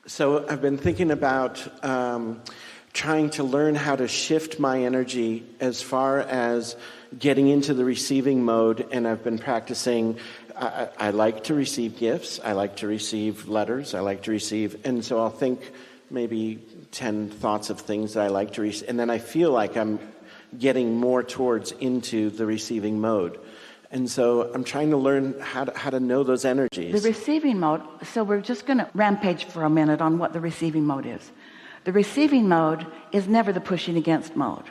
So I've been thinking about trying to learn how to shift my energy as far as getting into the receiving mode, and I've been practicing. I like to receive gifts. I like to receive letters. I like to receive, and so I'll think maybe 10 thoughts of things that I like to receive, and then I feel like I'm getting more towards into the receiving mode. And so I'm trying to learn how to know those energies. The receiving mode, so we're just going to rampage for a minute on what the receiving mode is. The receiving mode is never the pushing against mode.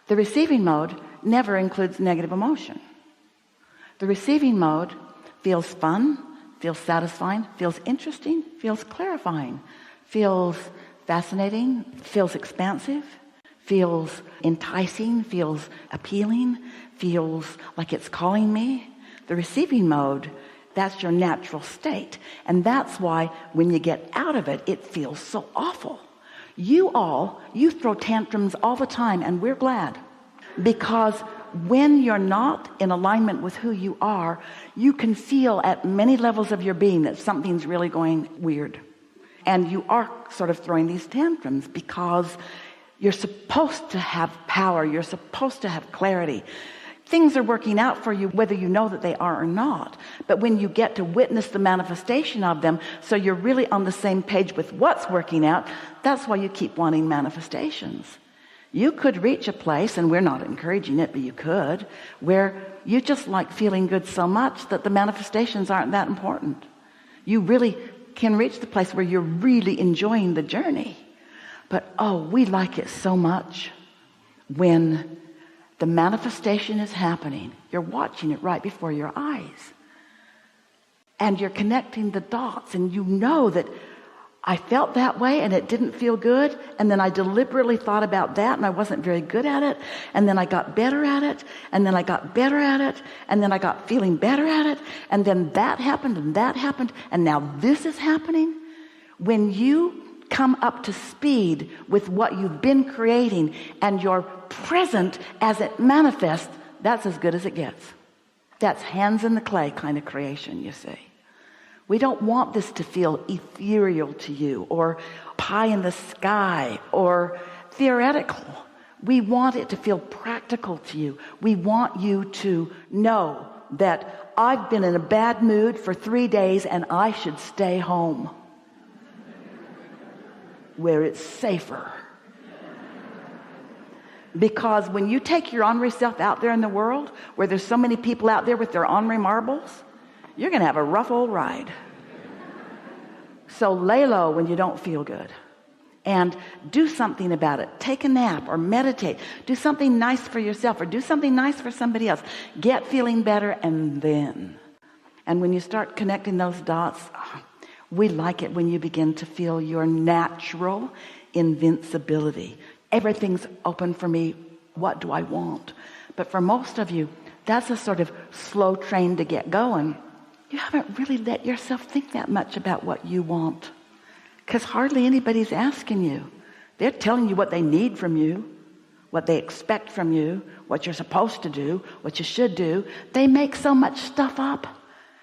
The receiving mode never includes negative emotion. The receiving mode feels fun, feels satisfying, feels interesting, feels clarifying, feels fascinating, feels expansive, feels enticing, feels appealing, feels like it's calling me. The receiving mode, that's your natural state. And that's why when you get out of it, it feels so awful. You throw tantrums all the time, and we're glad. Because when you're not in alignment with who you are, you can feel at many levels of your being that something's really going weird. And you are sort of throwing these tantrums because you're supposed to have power. You're supposed to have clarity. Things are working out for you whether you know that they are or not. But when you get to witness the manifestation of them, so you're really on the same page with what's working out, that's why you keep wanting manifestations. You could reach a place, and we're not encouraging it, but you could, where you just like feeling good so much that the manifestations aren't that important. You really can reach the place where you're really enjoying the journey. But we like it so much when the manifestation is happening. You're watching it right before your eyes. And you're connecting the dots, and you know that I felt that way and it didn't feel good, and then I deliberately thought about that and I wasn't very good at it, and then I got better at it, and then I got better at it, and then I got feeling better at it, and then that happened, and now this is happening. When you come up to speed with what you've been creating and you're present as it manifests, that's as good as it gets. That's hands in the clay kind of creation, you see. We don't want this to feel ethereal to you or pie in the sky or theoretical. We want it to feel practical to you. We want you to know that I've been in a bad mood for 3 days and I should stay home where it's safer. Because when you take your ornery self out there in the world, where there's so many people out there with their ornery marbles, you're going to have a rough old ride. So lay low when you don't feel good. And do something about it. Take a nap or meditate. Do something nice for yourself or do something nice for somebody else. Get feeling better, and when you start connecting those dots, we like it when you begin to feel your natural invincibility. Everything's open for me. What do I want? But for most of you, that's a sort of slow train to get going. You haven't really let yourself think that much about what you want, because hardly anybody's asking you. They're telling you what they need from you, what they expect from you, what you're supposed to do, what you should do. They make so much stuff up.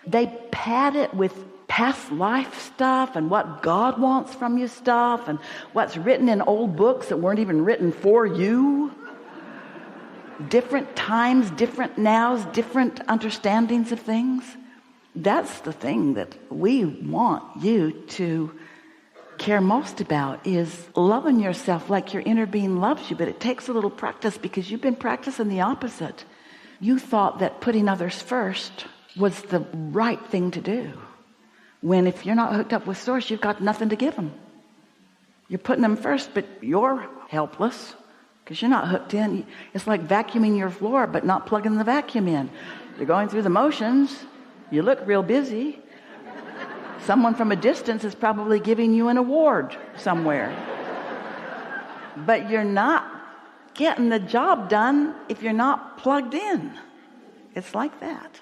They pad it with past life stuff and what God wants from you stuff and what's written in old books that weren't even written for you. Different times, different nows, different understandings of things. That's the thing that we want you to care most about, is loving yourself like your inner being loves you. But it takes a little practice, because you've been practicing the opposite. You thought that putting others first was the right thing to do, when if you're not hooked up with Source, you've got nothing to give them. You're putting them first, but you're helpless because you're not hooked in. It's like vacuuming your floor but not plugging the vacuum in. You're going through the motions. You look real busy. Someone from a distance is probably giving you an award somewhere. But you're not getting the job done if you're not plugged in. It's like that.